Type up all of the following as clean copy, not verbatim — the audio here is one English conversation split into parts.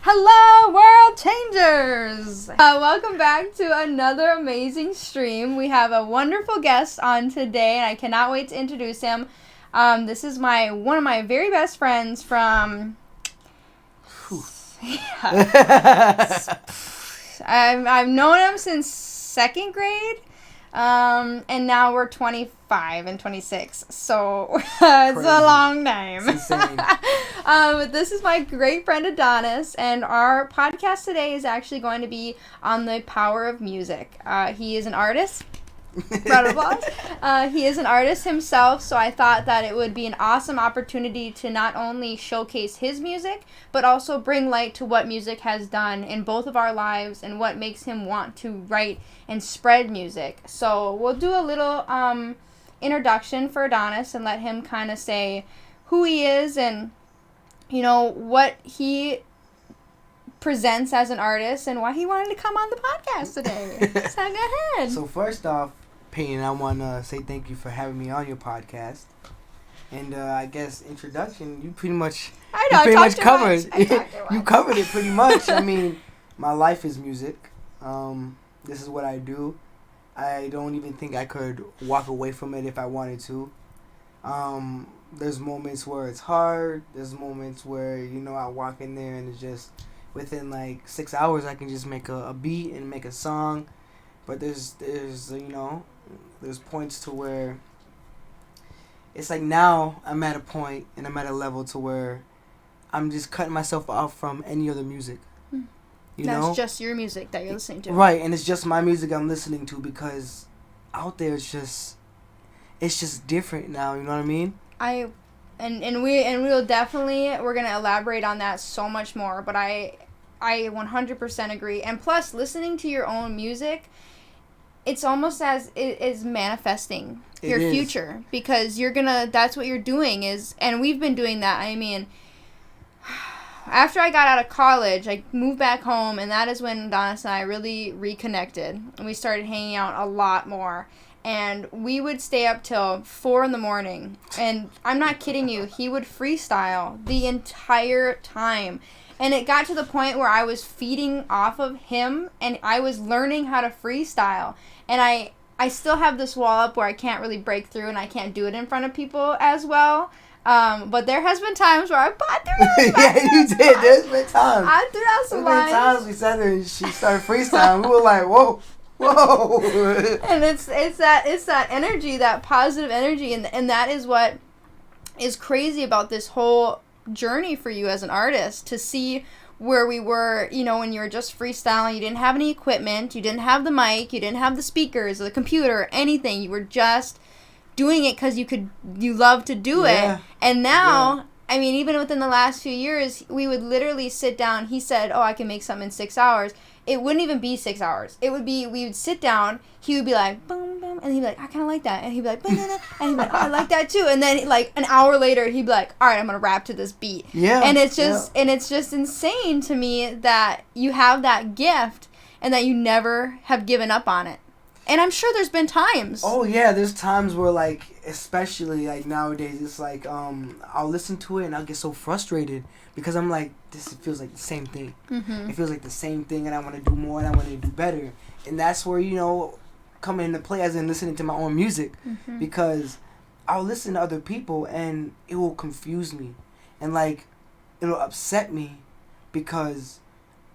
Hello, world changers! Welcome back to another amazing stream. We have a wonderful guest on today, and I cannot wait to introduce him. This is one of my very best friends from... I've known him since second grade, and now we're 25 and 26, so it's a long time. It's insane. But this is my great friend Adonis, and our podcast today is actually going to be on the power of music. He is an artist. Round of applause. He is an artist himself, so I thought that it would be an awesome opportunity to not only showcase his music, but also bring light to what music has done in both of our lives and what makes him want to write and spread music. So we'll do a little introduction for Adonis and let him kind of say who he is and, you know, what he presents as an artist and why he wanted to come on the podcast today. So go ahead. So first off, Peyton, I want to say thank you for having me on your podcast. And I guess introduction, you pretty much covered. You covered it pretty much. I mean, my life is music. This is what I do. I don't even think I could walk away from it if I wanted to. There's moments where it's hard. There's moments where, you know, I walk in there and it's just within like 6 hours I can just make a beat and make a song. But there's you know, there's points to where it's like now I'm at a point and I'm at a level to where I'm just cutting myself off from any other music. That's just your music that you're listening to. Right, and it's just my music I'm listening to because out there it's just different now, you know what I mean? We'll definitely, we're going to elaborate on that so much more, but I 100% agree. And plus, listening to your own music, it's almost as it is manifesting your future, because that's what you're doing is, and we've been doing that. I mean, after I got out of college, I moved back home, and that is when Adonis and I really reconnected, and we started hanging out a lot more. And we would stay up till 4 a.m. And I'm not kidding you. He would freestyle the entire time. And it got to the point where I was feeding off of him. And I was learning how to freestyle. And I still have this wall up where I can't really break through. And I can't do it in front of people as well. But there has been times where I bought through. Yeah, you did. There's been times. I threw out some lines. There's been times we sat there and she started freestyling. We were like, whoa. Whoa! And it's that energy, that positive energy, and that is what is crazy about this whole journey for you as an artist, to see where we were, you know, when you were just freestyling. You didn't have any equipment, you didn't have the mic, you didn't have the speakers, the computer, anything. You were just doing it because you love to do it. And now, I mean, even within the last few years, we would literally sit down. He said, "Oh, I can make something in 6 hours." It wouldn't even be 6 hours. It would be, we would sit down, he would be like, boom, boom, and he'd be like, I kind of like that. And he'd be like, boom, boom, boom, and he'd be like, oh, I like that too. And then, like, an hour later, he'd be like, all right, I'm going to rap to this beat. Yeah. And it's just, insane to me that you have that gift and that you never have given up on it. And I'm sure there's been times. Oh, yeah, there's times where, like, especially, like, nowadays, it's like, I'll listen to it and I'll get so frustrated because I'm like, this feels like the same thing. Mm-hmm. It feels like the same thing, and I want to do more and I want to do better. And that's where, you know, coming into play as in listening to my own music, because I'll listen to other people and it will confuse me. And, like, it'll upset me because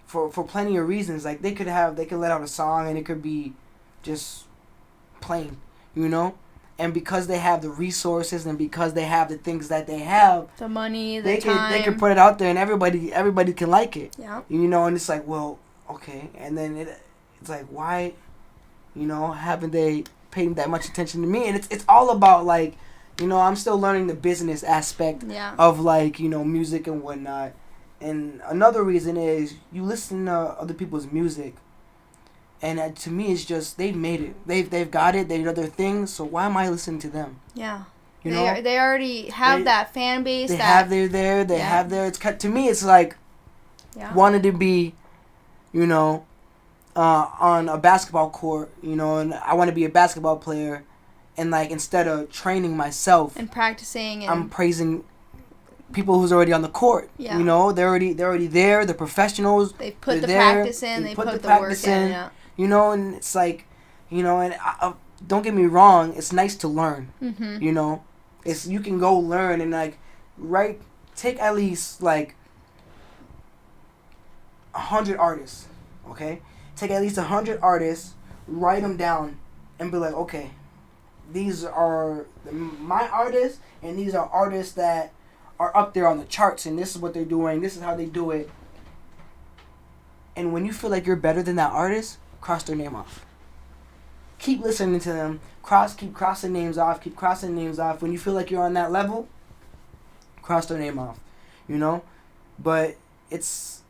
for plenty of reasons, like, they could let out a song and it could be just plain, you know? And because they have the resources and because they have the things that they have, the money, the time, they can put it out there and everybody can like it. Yeah. You know, and it's like, well, okay. And then it's like, why, you know, haven't they paid that much attention to me? And it's all about, like, you know, I'm still learning the business aspect of, like, you know, music and whatnot. And another reason is you listen to other people's music. And to me, it's just, they've made it. They've got it. They did other things. So why am I listening to them? Yeah. You know? They already have that fan base. They have their, it's, to me, it's like, wanted to be, you know, on a basketball court, you know, and I want to be a basketball player. And, like, instead of training myself. And practicing. And I'm praising people who's already on the court. Yeah. You know, they're already there. They're professionals. They put the practice in. They put the work in. Yeah. You know, and it's like, you know, and don't get me wrong. It's nice to learn. Mm-hmm. You know, you can go learn and like take at least like 100 artists. Okay, take at least 100 artists, write them down, and be like, okay, these are my artists, and these are artists that are up there on the charts, and this is what they're doing, this is how they do it. And when you feel like you're better than that artist, cross their name off. Keep listening to them. Keep crossing names off. Keep crossing names off. When you feel like you're on that level, cross their name off. You know? But it's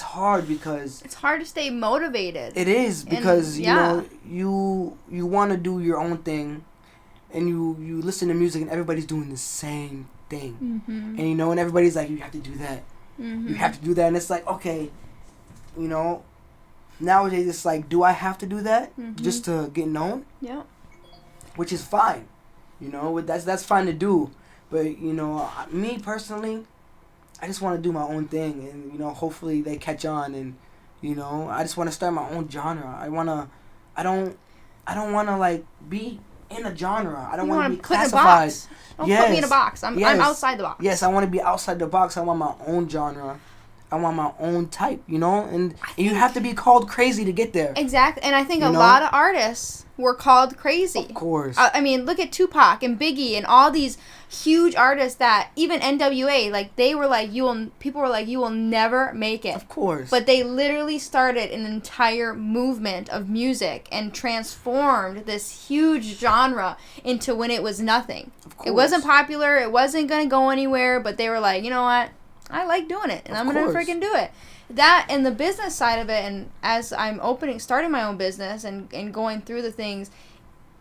hard because... It's hard to stay motivated. It is because, you know, you want to do your own thing, and you listen to music and everybody's doing the same thing. Mm-hmm. And, you know, and everybody's like, you have to do that. Mm-hmm. You have to do that. And it's like, okay, you know, nowadays it's like, do I have to do that just to get known? Yeah. Which is fine. You know, that's fine to do. But, you know, me personally, I just want to do my own thing. And, you know, hopefully they catch on. And, you know, I just want to start my own genre. I don't want to, like, be in a genre. I don't want to be classified. Don't put me in a box. I'm outside the box. Yes, I want to be outside the box. I want my own genre. I want my own type, you know? And you have to be called crazy to get there. Exactly. And I think a lot of artists were called crazy. Of course. I mean, look at Tupac and Biggie and all these huge artists that even NWA, like, they were like, people were like, you will never make it. Of course. But they literally started an entire movement of music and transformed this huge genre into when it was nothing. Of course. It wasn't popular. It wasn't going to go anywhere. But they were like, you know what? I like doing it, and I'm going to freaking do it. That and the business side of it, and as I'm starting my own business and going through the things,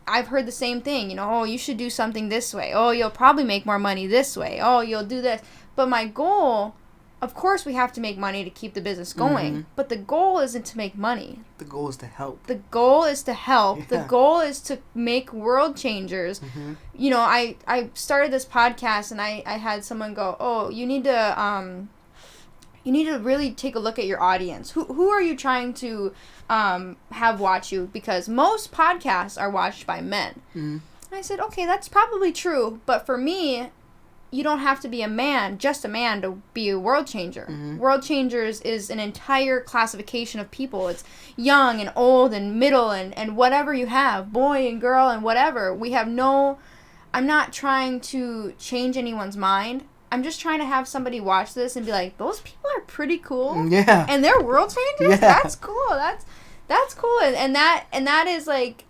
I've heard the same thing. You know, oh, you should do something this way. Oh, you'll probably make more money this way. Oh, you'll do this. But my goal, of course, we have to make money to keep the business going. Mm-hmm. But the goal isn't to make money. The goal is to help. The goal is to help. Yeah. The goal is to make world changers. Mm-hmm. You know, I started this podcast and I had someone go, oh, you need to really take a look at your audience. Who are you trying to have watch you? Because most podcasts are watched by men. Mm-hmm. And I said, okay, that's probably true. But for me, you don't have to be just a man to be a world changer. Mm-hmm. World changers is an entire classification of people. It's young and old and middle and whatever you have, boy and girl and whatever. I'm not trying to change anyone's mind. I'm just trying to have somebody watch this and be like, those people are pretty cool. Yeah. And they're world changers? Yeah. That's cool. That's cool. And that is like,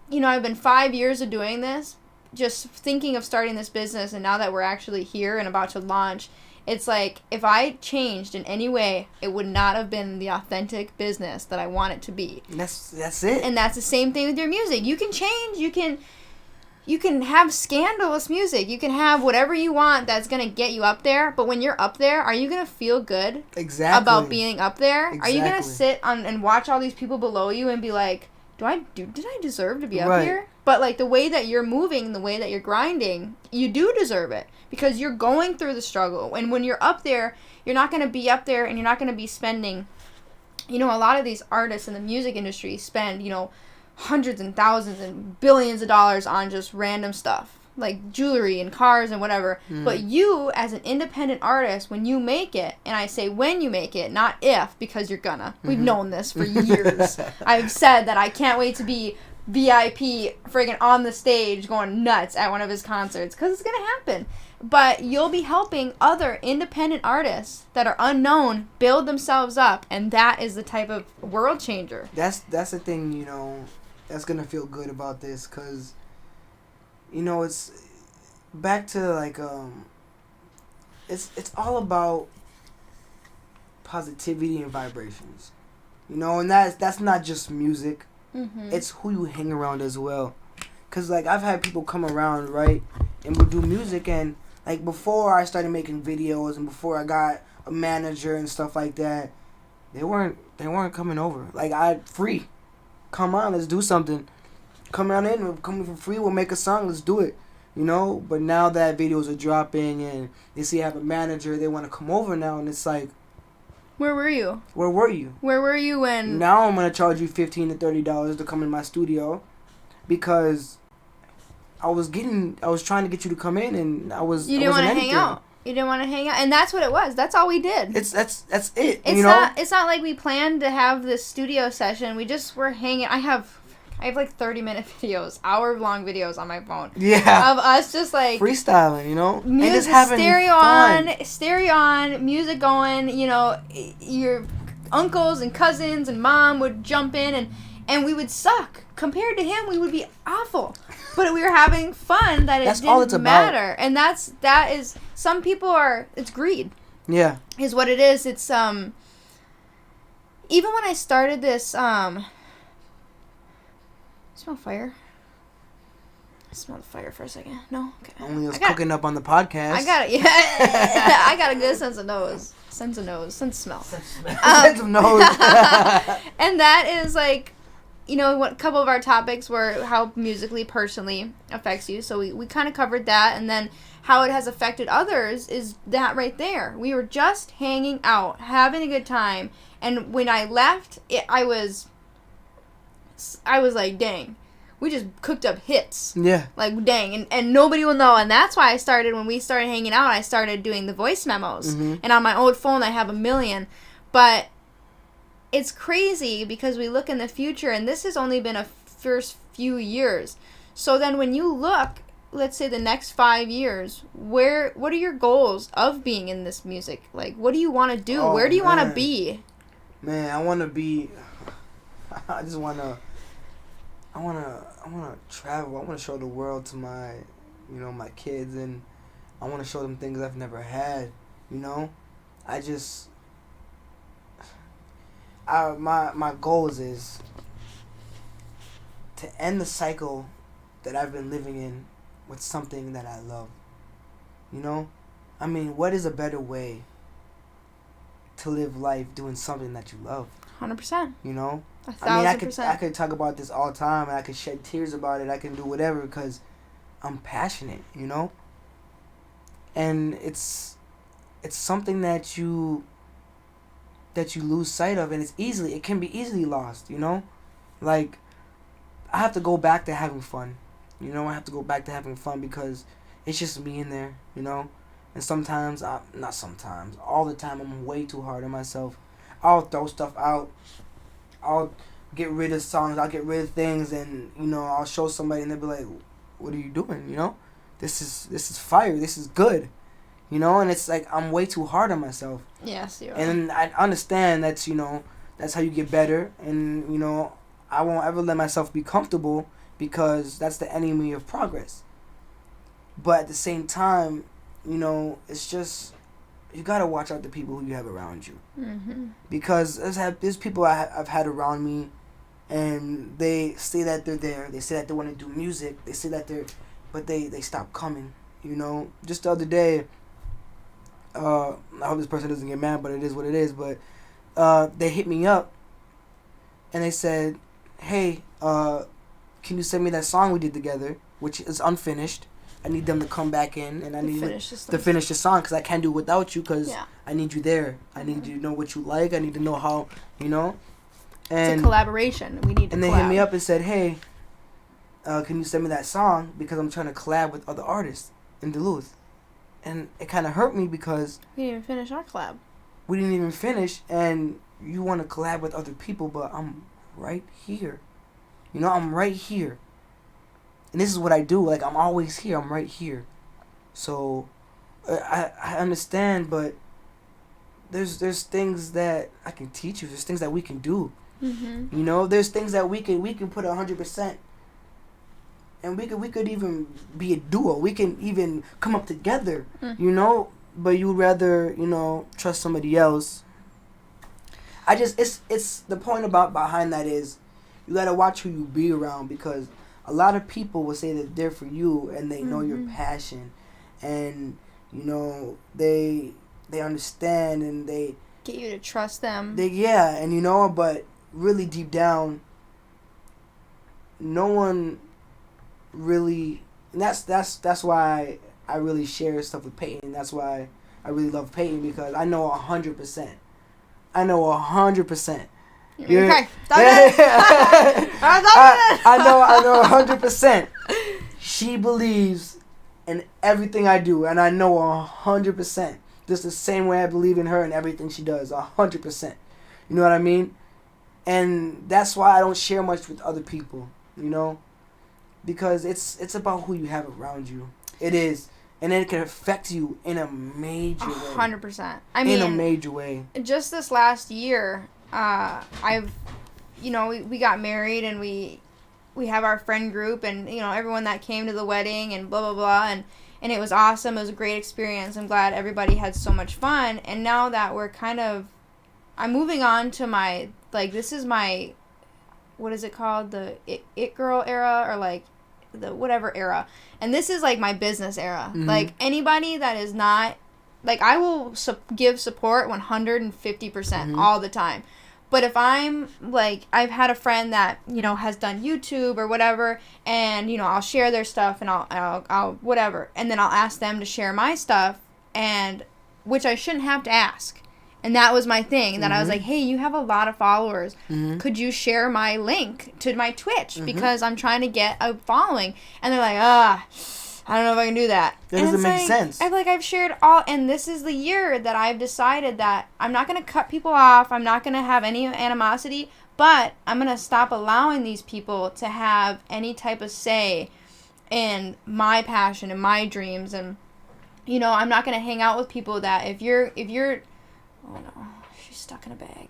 you know, I've been 5 years of doing this, just thinking of starting this business, and now that we're actually here and about to launch, it's like, if I changed in any way, it would not have been the authentic business that I want it to be. That's it. And that's the same thing with your music. You can change, you can have scandalous music, you can have whatever you want that's going to get you up there, but when you're up there, are you going to feel good about being up there? Exactly. Are you going to sit and watch all these people below you and be like, did I deserve to be up here? But, like, the way that you're moving, the way that you're grinding, you do deserve it. Because you're going through the struggle. And when you're up there, you're not going to be up there and you're not going to be spending... You know, a lot of these artists in the music industry spend, you know, hundreds and thousands and billions of dollars on just random stuff. Like jewelry and cars and whatever. Mm. But you, as an independent artist, when you make it, and I say when you make it, not if, because you're gonna. Mm-hmm. We've known this for years. I've said that I can't wait to be VIP friggin' on the stage going nuts at one of his concerts, because it's gonna happen. But you'll be helping other independent artists that are unknown build themselves up, and that is the type of world changer. That's the thing, you know, that's gonna feel good about this, because, you know, it's back to like it's all about positivity and vibrations, you know, and that's not just music. Mm-hmm. It's who you hang around as well. Cause like I've had people come around, right, and we'll do music, and like before I started making videos and before I got a manager and stuff like that, they weren't coming over. Like free, come on, let's do something. Come on in, we're coming for free. We'll make a song. Let's do it. you know. But now that videos are dropping and they see I have a manager, they want to come over now, and it's like, where were you? Where were you? Where were you when? Now I'm gonna charge you $15 to $30 to come in my studio, because I was trying to get you to come in, and You didn't want to hang out. You didn't want to hang out, and that's what it was. That's all we did. That's it. It's you know? not. It's not like we planned to have this studio session. We just were hanging. I have like 30-minute videos, hour-long videos on my phone. Yeah. Of us just like freestyling, you know, music, and just having stereo on, music going. You know, your uncles and cousins and mom would jump in, and we would suck. Compared to him, we would be awful. But we were having fun. That's didn't all it's matter. About. And that is some people are. It's greed. Yeah. Is what it is. It's even when I started this smell fire. I smelled fire for a second. No? Okay. Only us cooking up on the podcast. I got it. Yeah. I got a good sense of nose. Sense of smell. Sense of nose. And that is like, you know, a couple of our topics were how musically, personally affects you. So we kind of covered that. And then how it has affected others is that right there. We were just hanging out, having a good time. And when I left, I was like, dang, we just cooked up hits. Yeah. Like, dang. And nobody will know. And that's why when we started hanging out, I started doing the voice memos. Mm-hmm. And on my old phone, I have 1 million. But it's crazy because we look in the future, and this has only been a first few years. So then when you look, let's say the next 5 years, what are your goals of being in this music? Like, what do you want to do? Where do you want to be? Man, I want to be... I want to travel. I want to show the world to my kids, and I want to show them things I've never had, you know? My goals is to end the cycle that I've been living in with something that I love. You know? I mean, what is a better way to live life doing something that you love? 100%. You know? 1,000%. I could talk about this all the time, and I could shed tears about it. I can do whatever because I'm passionate, you know? And it's something that you lose sight of, and it can be easily lost, you know? Like, I have to go back to having fun, you know? I have to go back to having fun because it's just me in there, you know? And sometimes, all the time, I'm way too hard on myself. I'll throw stuff out. I'll get rid of songs. I'll get rid of things, and, you know, I'll show somebody, and they'll be like, what are you doing, you know? This is fire. This is good. You know, and it's like I'm way too hard on myself. Yes, you are. And I understand that's how you get better. And, you know, I won't ever let myself be comfortable because that's the enemy of progress. But at the same time, you know, it's just, you got to watch out the people who you have around you. Mm-hmm. Because there's people I've had around me, and they say that they're there. They say that they want to do music. They say that but they stop coming, you know. Just the other day, I hope this person doesn't get mad, but it is what it is. But they hit me up, and they said, hey, can you send me that song we did together, which is unfinished? I need them to come back in, and I need to finish the song because I can't do it without you because I need you there. I need you to know what you like. I need to know how, you know. And it's a collaboration. We need to collab. They hit me up and said, hey, can you send me that song because I'm trying to collab with other artists in Duluth. And it kind of hurt me because we didn't even finish our collab. We didn't even finish, and you want to collab with other people, but I'm right here. You know, I'm right here. And this is what I do. Like, I'm always here. I'm right here. So, I understand, but there's things that I can teach you. There's things that we can do. Mm-hmm. You know, there's things that we can put 100%. And we could even be a duo. We can even come up together, you know. But you'd rather, you know, trust somebody else. It's the point behind that is, you gotta watch who you be around because a lot of people will say that they're for you and they know your passion, and you know they understand and they get you to trust them. And you know, but really deep down, no one really And that's why I really share stuff with Peyton. That's why I really love Peyton, because I know 100%. I know 100%. Okay. I know 100%. She believes in everything I do, and I know 100%. Just the same way I believe in her and everything she does, 100%. You know what I mean? And that's why I don't share much with other people, you know? Because it's about who you have around you. It is. And then it can affect you in a major way. 100%. I mean, in a major way. Just this last year, we got married, and we have our friend group, and, everyone that came to the wedding, and blah, blah, blah, and it was awesome. It was a great experience. I'm glad everybody had so much fun. And now that I'm moving on to this is my, what is it called? The it girl era, or like the whatever era. And this is like my business era. Mm-hmm. Like anybody that is not, like I will give support 150% all the time. But if I'm, like, I've had a friend that, has done YouTube or whatever, and, I'll share their stuff, and I'll whatever. And then I'll ask them to share my stuff, and, which I shouldn't have to ask. And that was my thing. And then I was like, hey, you have a lot of followers. Mm-hmm. Could you share my link to my Twitch? Mm-hmm. Because I'm trying to get a following. And they're like, I don't know if I can do that. That doesn't make sense. I've shared all, and this is the year that I've decided that I'm not going to cut people off. I'm not going to have any animosity, but I'm going to stop allowing these people to have any type of say in my passion and my dreams. And, I'm not going to hang out with people that if you're, oh no, she's stuck in a bag.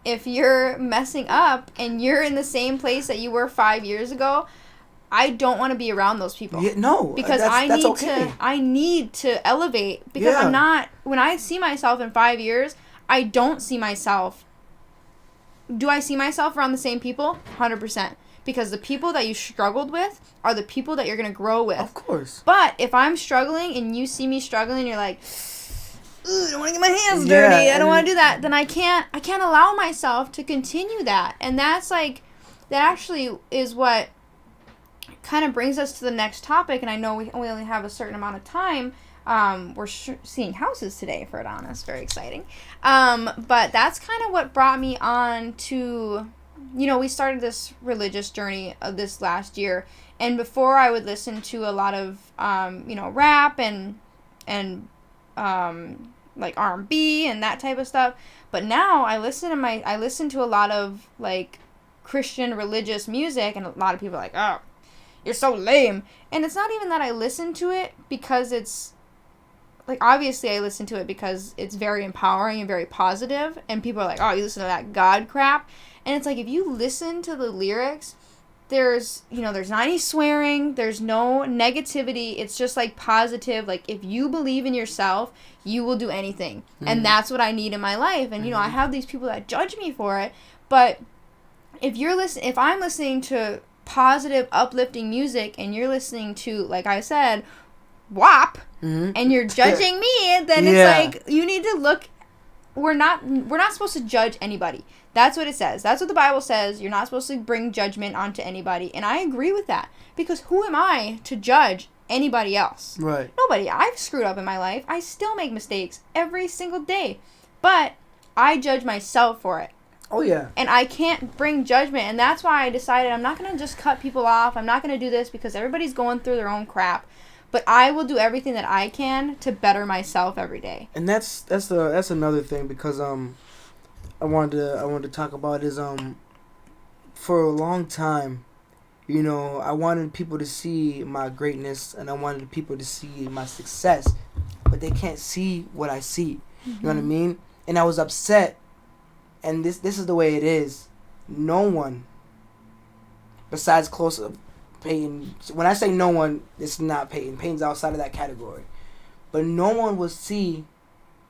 If you're messing up and you're in the same place that you were 5 years ago, I don't want to be around those people. Yeah, no, because I need to elevate, because I'm not, when I see myself in 5 years, I don't see myself. Do I see myself around the same people? 100%. Because the people that you struggled with are the people that you're going to grow with. Of course. But if I'm struggling and you see me struggling, you're like, I don't want to get my hands dirty. I don't want to do that. Then I can't allow myself to continue that. And that's like, that actually is what kind of brings us to the next topic. And I know we only have a certain amount of time. We're seeing houses today for Adonis. Very exciting. But that's kind of what brought me on to, we started this religious journey of this last year. And before, I would listen to a lot of, rap and like R&B and that type of stuff. But now I listen to a lot of like Christian religious music, and a lot of people are like, oh, you're so lame. And it's not even that I listen to it because it's, like, obviously I listen to it because it's very empowering and very positive, and people are like, oh, you listen to that God crap. And it's like, if you listen to the lyrics, there's not any swearing, there's no negativity, it's just like positive. Like, if you believe in yourself, you will do anything. Mm-hmm. And that's what I need in my life. And I have these people that judge me for it, but if I'm listening to positive, uplifting music, and you're listening to, like I said, WAP, and you're judging me, then it's like, you need to look. We're not supposed to judge anybody. That's what it says. That's what the Bible says. You're not supposed to bring judgment onto anybody. And I agree with that, because who am I to judge anybody else? Right. Nobody. I've screwed up in my life. I still make mistakes every single day, but I judge myself for it. Oh, yeah. And I can't bring judgment. And that's why I decided I'm not going to just cut people off. I'm not going to do this, because everybody's going through their own crap. But I will do everything that I can to better myself every day. And that's another thing, because I wanted to talk about is for a long time, I wanted people to see my greatness, and I wanted people to see my success, but they can't see what I see. Mm-hmm. You know what I mean? And I was upset. And this is the way it is. No one besides close Peyton. When I say no one, it's not Peyton. Peyton's outside of that category. But no one will see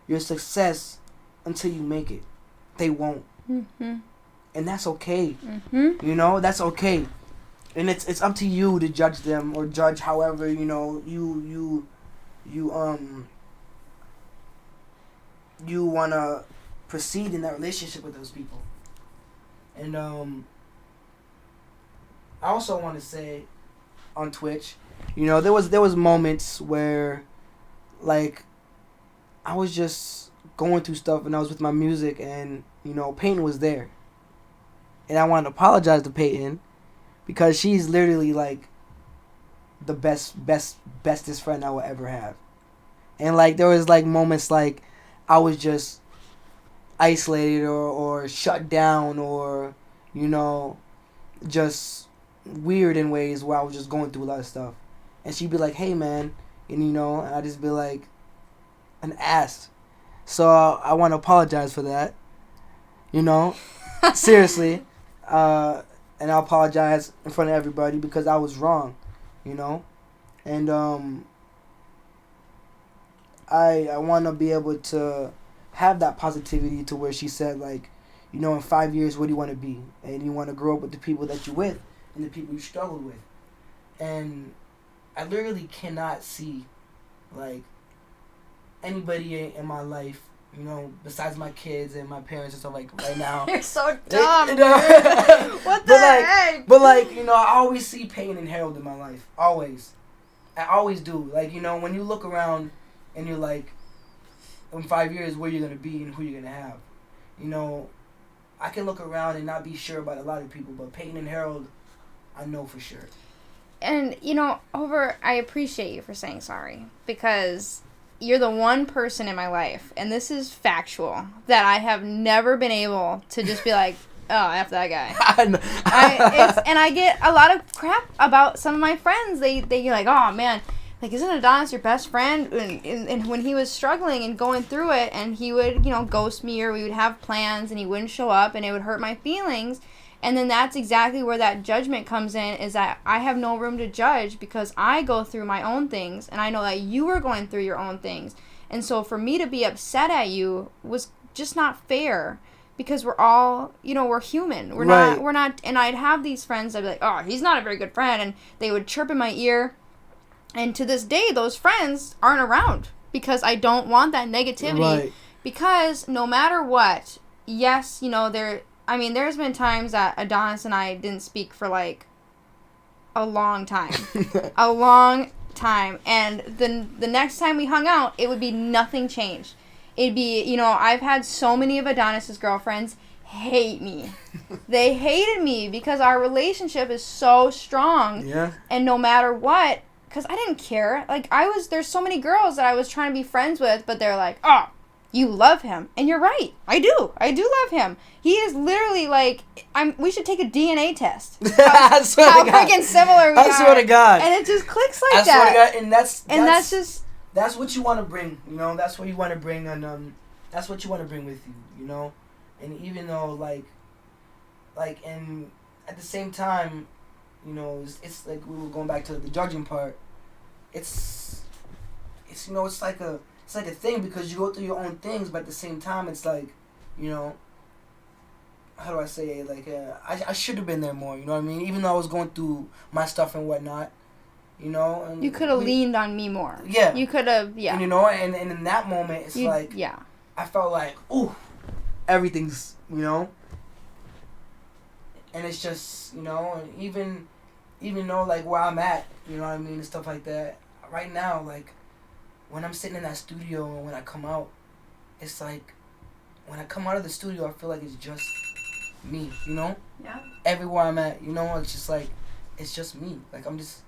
your success until you make it. They won't. Mm-hmm. And that's okay. Mm-hmm. That's okay. And it's up to you to judge them, or judge however, you want to proceed in that relationship with those people. And I also want to say on Twitch, You know, there was moments where, like, I was just going through stuff and I was with my music and, you know, Peyton was there. And I wanted to apologize to Peyton because she's literally, like, the bestest friend I will ever have. And, like, there was, like, moments, like, I was just isolated or shut down or, you know, just weird in ways where I was just going through a lot of stuff. And she'd be like, hey, man. And, you know, and I'd just be like, an ass. So I want to apologize for that. You know? Seriously. And I apologize in front of everybody because I was wrong. You know? And I want to be able to have that positivity to where she said, like, you know, in 5 years, what do you want to be? And you want to grow up with the people that you're with and the people you struggle with. And I literally cannot see, like, anybody in my life, you know, besides my kids and my parents and stuff, like, right now. You're so dumb, dude. What the heck? But, like, you know, I always see Peyton and Harold in my life. Always. I always do. Like, you know, when you look around and you're like, in 5 years, where you're going to be and who you're going to have. You know, I can look around and not be sure about a lot of people, but Peyton and Harold, I know for sure. And, you know, I appreciate you for saying sorry because you're the one person in my life, and this is factual, that I have never been able to just be like, oh, F that guy. And I get a lot of crap about some of my friends. They're like, oh, man, like, isn't Adonis your best friend? And when he was struggling and going through it, and he would, you know, ghost me, or we would have plans, and he wouldn't show up, and it would hurt my feelings. And then that's exactly where that judgment comes in, is that I have no room to judge because I go through my own things, and I know that you are going through your own things. And so for me to be upset at you was just not fair, because we're all, you know, we're human. We're not, and I'd have these friends that'd be like, oh, he's not a very good friend, and they would chirp in my ear. And to this day, those friends aren't around because I don't want that negativity. Right. Because no matter what, yes, you know, there's been times that Adonis and I didn't speak for, like, a long time. A long time. And the next time we hung out, it would be nothing changed. It'd be, you know, I've had so many of Adonis's girlfriends hate me. They hated me because our relationship is so strong. Yeah. And no matter what, because I didn't care. Like, there's so many girls that I was trying to be friends with, but they're like, oh, you love him. And you're right. I do love him. He is literally like, we should take a DNA test. How freaking similar we are. I swear to God. And it just clicks like that. I swear to God. And that's just... That's what you want to bring, you know? That's what you want to bring, and that's what you want to bring with you, you know? And even though, like, and at the same time, you know, it's like we were going back to the judging part. It's you know, it's like a thing because you go through your own things, but at the same time, it's like, you know, how do I say it? Like, I should have been there more, you know what I mean? Even though I was going through my stuff and whatnot, you know? And you could have leaned on me more. Yeah. You could have, yeah. And, you know, and in that moment, it's like, yeah. I felt like, ooh, everything's, you know? And it's just, you know, and even though, like, where I'm at, you know what I mean, and stuff like that, right now, like, when I'm sitting in that studio and when I come out, it's like, when I come out of the studio, I feel like it's just me, you know? Yeah. Everywhere I'm at, you know, it's just like, it's just me. Like, I'm just,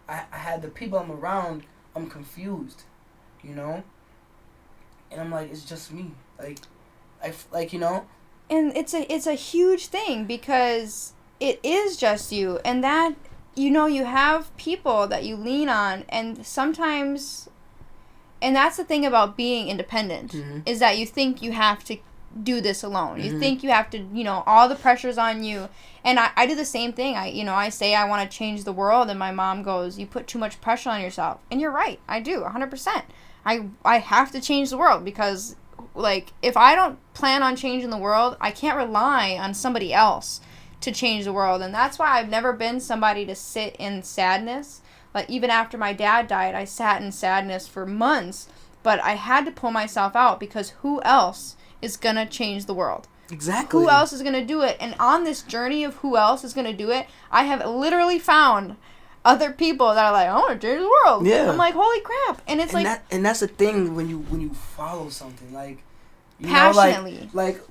I had the people I'm around, I'm confused, you know? And I'm like, it's just me. Like, you know? And it's a huge thing because it is just you. And that, you know, you have people that you lean on, and sometimes... And that's the thing about being independent, mm-hmm. is that you think you have to do this alone. Mm-hmm. You think you have to, you know, all the pressure's on you. And I do the same thing. I say I want to change the world, and my mom goes, you put too much pressure on yourself. And you're right. I do, 100%. I have to change the world because, like, if I don't plan on changing the world, I can't rely on somebody else to change the world. And that's why I've never been somebody to sit in sadness. Like, even after my dad died, I sat in sadness for months, but I had to pull myself out because who else is going to change the world? Exactly. Who else is going to do it? And on this journey of who else is going to do it, I have literally found other people that are like, I want to change the world. Yeah. I'm like, holy crap. And it's and that's the thing when you follow something, like, you passionately. know, like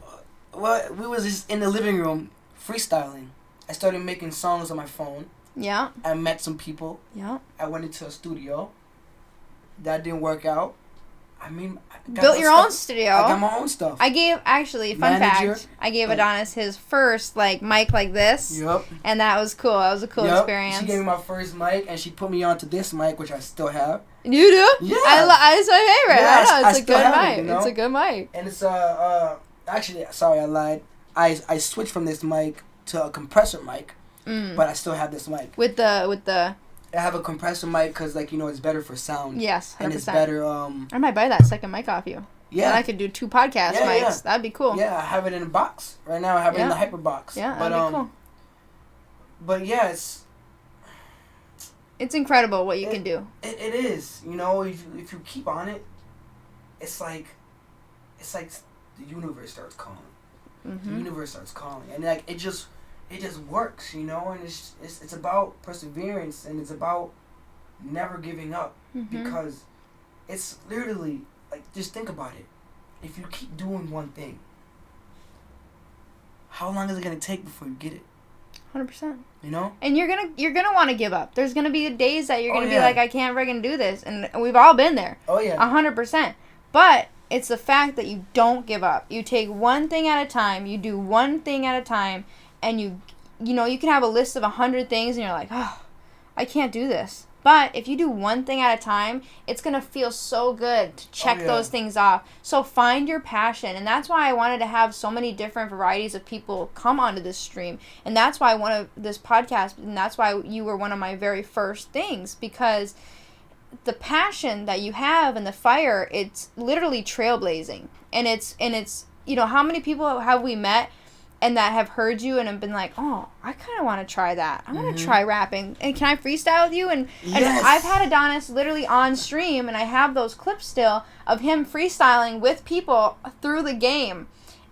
we was just in the living room freestyling. I started making songs on my phone. Yeah. I met some people. Yeah. I went into a studio. That didn't work out. I mean, built your own studio. I got my own stuff. I gave, actually, fun fact, I gave Adonis his first, like, mic like this. Yep. And that was cool. That was a cool experience. She gave me my first mic, and she put me onto this mic, which I still have. You do? Yeah. It's my favorite. Yeah, I know. It's a good mic. You know? It's a good mic. And it's, actually, sorry, I lied. I switched from this mic to a compressor mic, but I still have this mic. With the... I have a compressor mic because, like, you know, it's better for sound. Yes, 100%. And it's better, I might buy that second mic off you. Yeah. And I could do 2 podcast mics. Yeah. That'd be cool. Yeah, I have it in a box. Right now I have it in the hyper box. Yeah, that'd be cool. But yeah, it's incredible what you can do. It is. You know, if you keep on it, it's like the universe starts calling. Mm-hmm. The universe starts calling. And, like, it just works, you know, and it's about perseverance, and it's about never giving up, because it's literally, like, just think about it. If you keep doing one thing, how long is it going to take before you get it? 100%. You know? And you're gonna want to give up. There's gonna be days that you're gonna be like, I can't friggin' do this, and we've all been there. Oh yeah. 100%. But it's the fact that you don't give up. You take one thing at a time. You do one thing at a time, and you know, you can have a list of 100 things, and you're like, oh, I can't do this. But if you do one thing at a time, it's going to feel so good to check those things off. So find your passion. And that's why I wanted to have so many different varieties of people come onto this stream. And that's why I wanted this podcast. And that's why you were one of my very first things. Because the passion that you have and the fire, it's literally trailblazing. And it's you know, how many people have we met and that have heard you and have been like, oh, I kind of want to try that. I want to try rapping. And can I freestyle with you? And I've had Adonis literally on stream, and I have those clips still of him freestyling with people through the game.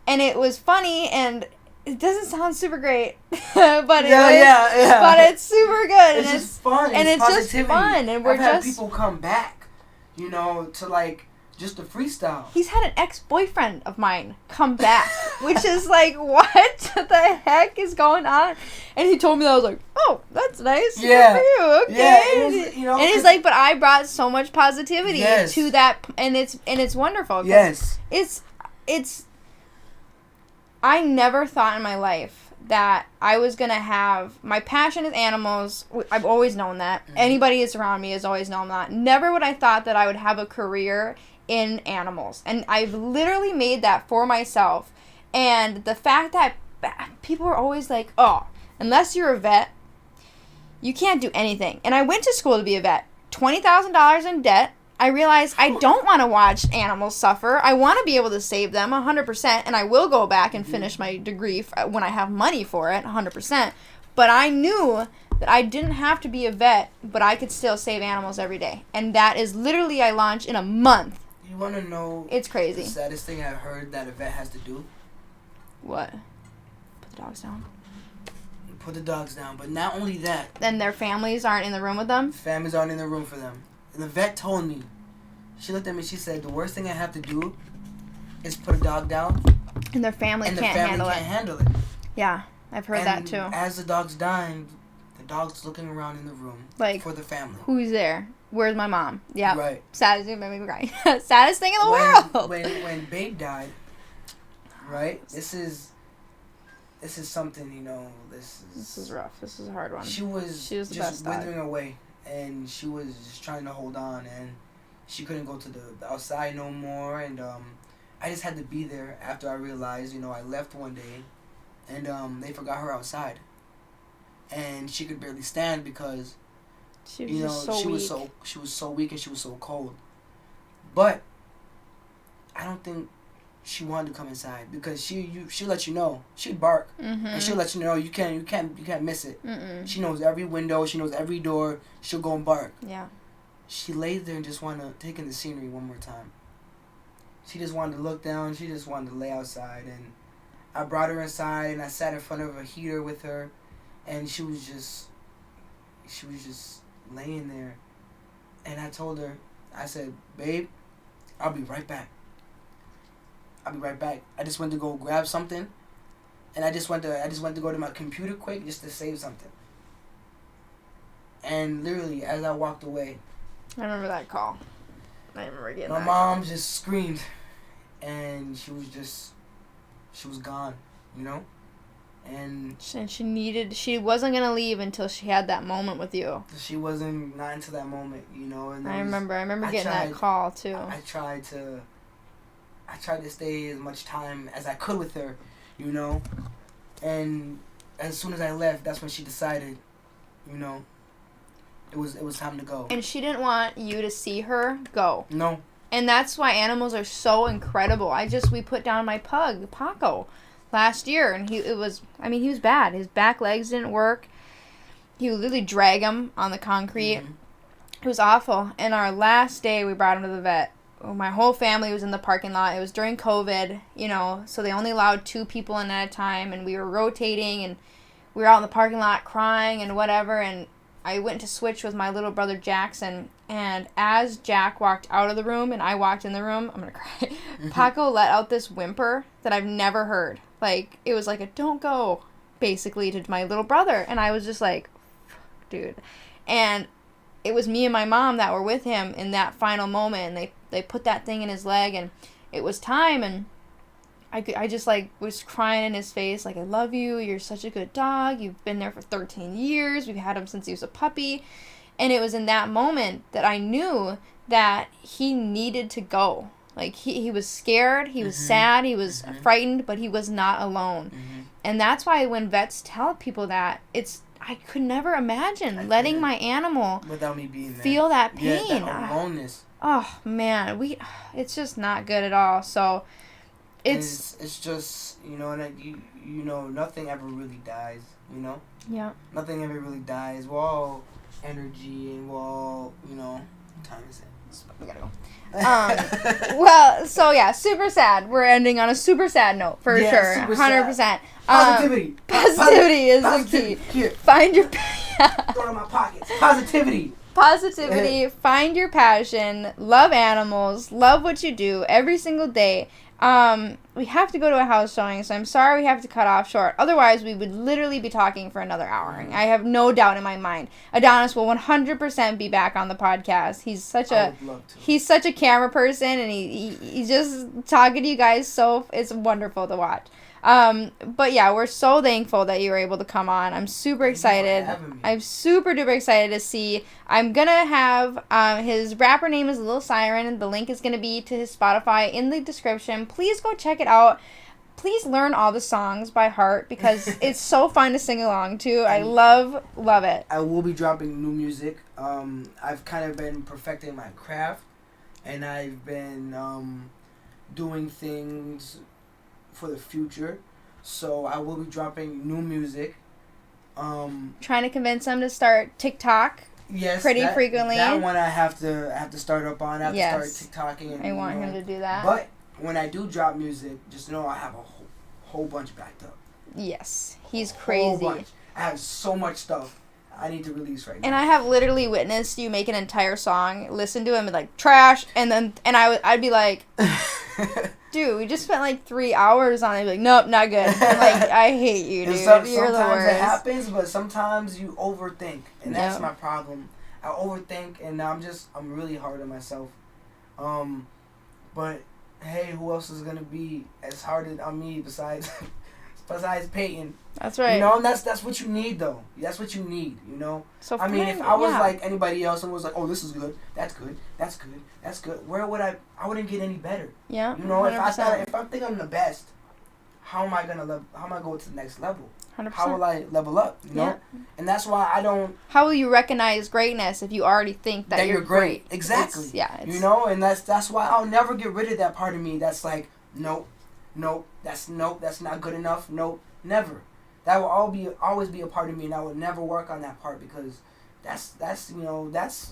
And it was funny, and it doesn't sound super great, but but it's super good. It's just fun. And it's just fun. And I've had people come back, you know, to, like, just a freestyle. He's had an ex-boyfriend of mine come back, which is like, what the heck is going on? And he told me that. I was like, oh, that's nice. Yeah. Good for you. Okay. Yeah, it was, you know, and he's like, but I brought so much positivity yes. to that, and it's wonderful. Yes. It's. I never thought in my life that I was gonna have, my passion is animals. I've always known that. Anybody who's around me has always known that. Never would I thought that I would have a career in animals, and I've literally made that for myself. And the fact that people are always like, oh, unless you're a vet, you can't do anything. And I went to school to be a vet. $20,000 in debt. I realized I don't want to watch animals suffer. I want to be able to save them 100%, and I will go back and finish my degree when I have money for it 100%. But I knew that I didn't have to be a vet, but I could still save animals every day. And that is literally, I launched in a month. You want to know? It's crazy. The saddest thing I heard that a vet has to do? What? Put the dogs down. Put the dogs down, but not only that. Then their families aren't in the room with them? Families aren't in the room for them. And the vet told me, she looked at me, she said, the worst thing I have to do is put a dog down. And their family can't handle it. Yeah, I've heard that too. As the dog's dying, the dog's looking around in the room, like, for the family. Who's there? Where's my mom? Yeah. Right. Saddest thing in the world. When Babe died, right? This is something, you know. This is rough. This is a hard one. She was the just best withering away, and she was just trying to hold on, and she couldn't go to the outside no more. And I just had to be there. After I realized, you know, I left one day, and they forgot her outside, and she could barely stand because she was so weak. She was so weak and she was so cold. But I don't think she wanted to come inside because she'll let you know. She'd bark, and she'll let you know you can't miss it. She knows every window. She knows every door. She'll go and bark. Yeah. She laid there and just wanted to take in the scenery one more time. She just wanted to look down. She just wanted to lay outside, and I brought her inside and I sat in front of a heater with her, and she was just she was just laying there, and I told her, I said, babe, I'll be right back. I'll be right back. I just went to go grab something, and I just went to go to my computer quick just to save something. And literally, as I walked away, I remember that call. I remember getting my that mom call. just screamed, and she was gone, you know? And she wasn't going to leave until she had that moment with you. She wasn't not into that moment, you know? And I remember getting that call, too. I tried to stay as much time as I could with her, you know? And as soon as I left, that's when she decided, you know, it was time to go. And she didn't want you to see her go. No. And that's why animals are so incredible. We put down my pug, Paco, last year, and he was bad. His back legs didn't work. He would literally drag him on the concrete. Mm-hmm. It was awful. And our last day, we brought him to the vet. My whole family was in the parking lot. It was during COVID, you know, so they only allowed 2 people in at a time, and we were rotating, and we were out in the parking lot crying and whatever, and I went to switch with my little brother Jackson, and as Jack walked out of the room and I walked in the room, I'm going to cry, Paco let out this whimper that I've never heard. Like, it was like a don't go, basically, to my little brother, and I was just like, dude. And it was me and my mom that were with him in that final moment, and they put that thing in his leg, and it was time, and I just, like, was crying in his face, like, I love you, you're such a good dog, you've been there for 13 years, we've had him since he was a puppy, and it was in that moment that I knew that he needed to go. Like, he was scared, he was sad, he was frightened, but he was not alone. And that's why when vets tell people that, I could never imagine letting my animal without me being there. Feel that pain. Yeah, that aloneness. Oh, man, it's just not good at all, so... It's just, you know, and you know, nothing ever really dies, you know? Yeah. Nothing ever really dies. We're all energy, and we're all, you know, what time is it? We gotta go. Well, so yeah, super sad. We're ending on a super sad note, for sure. 100%. Positivity. Positivity is the key. Here. Find your... Throw it in my pockets. Positivity. Positivity. Find your passion. Love animals. Love what you do every single day. We have to go to a house showing, so I'm sorry we have to cut off short. Otherwise, we would literally be talking for another hour. I have no doubt in my mind. Adonis will 100% be back on the podcast. He's such a camera person, and he's just talking to you guys, so it's wonderful to watch. But yeah, we're so thankful that you were able to come on. I'm super excited. I'm super duper excited to see. I'm gonna have his rapper name is Lil Siren, and the link is gonna be to his Spotify in the description. Please go check it out. Please learn all the songs by heart because it's so fun to sing along to. I love it. I will be dropping new music. I've kind of been perfecting my craft, and I've been doing things for the future, so I will be dropping new music. Trying to convince them to start TikTok. Yes, pretty frequently. That one I have to start up on. I have to start TikToking. And, I want him to do that. But when I do drop music, just know I have a whole bunch backed up. Yes, he's crazy. I have so much stuff I need to release right now. And I have literally witnessed you make an entire song, listen to him, and like trash, and I'd be like, dude, we just spent like 3 hours on it. I'd be like, nope, not good. I'm like, I hate you, dude. You're the worst. Sometimes it happens, but sometimes you overthink, and that's my problem. I overthink, and I'm really hard on myself. But hey, who else is gonna be as hard on me besides Peyton? That's right. You know, and that's what you need, though. That's what you need, you know? So I mean, if I was like anybody else and was like, oh, this is good, that's good, that's good, that's good, where would I wouldn't get any better. Yeah. You know, 100%. if I think I'm the best, how am I going to go to the next level? 100%. How will I level up, you know? Yeah. And that's why I don't... How will you recognize greatness if you already think that you're great? Exactly. You know, and that's why I'll never get rid of that part of me that's like, nope, that's not good enough, nope, never. That will always be a part of me, and I would never work on that part because that's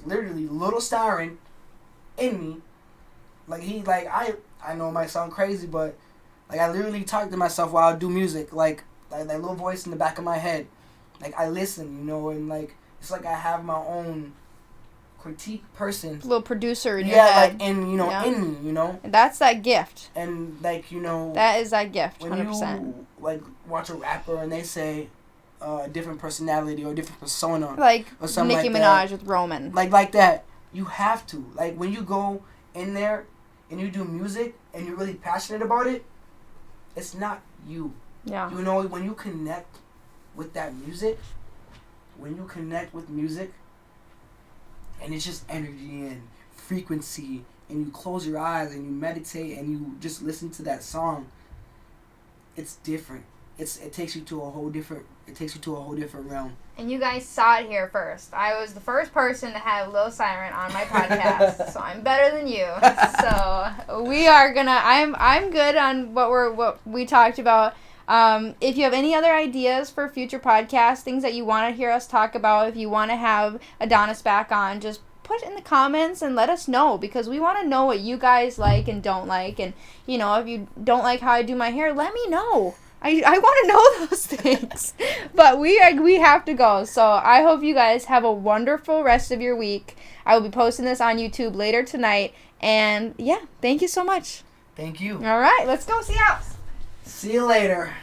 literally little Siren in me. I know it might sound crazy, but like I literally talk to myself while I do music, like that little voice in the back of my head. Like I listen, you know, and like it's like I have my own critique person, little producer in your head. Like in me, And that's that gift. And like that is that gift. 100%. When you like watch a rapper and they say a different personality or a different persona, like or something Nicki like Minaj that, with Roman, like that, you have to, like, when you go in there and you do music and you're really passionate about it, it's not you. Yeah. When you connect with that music, and it's just energy and frequency, and you close your eyes and you meditate and you just listen to that song, it's different. It takes you to a whole different realm. And you guys saw it here first. I was the first person to have Lil Siren on my podcast, so I'm better than you. So we are gonna. I'm good on what we talked about. If you have any other ideas for future podcasts, things that you want to hear us talk about, if you want to have Adonis back on, just put it in the comments and let us know, because we want to know what you guys like and don't like. And, if you don't like how I do my hair, let me know. I want to know those things. But we have to go. So I hope you guys have a wonderful rest of your week. I will be posting this on YouTube later tonight. And, yeah, thank you so much. Thank you. All right, let's go see house. See you later.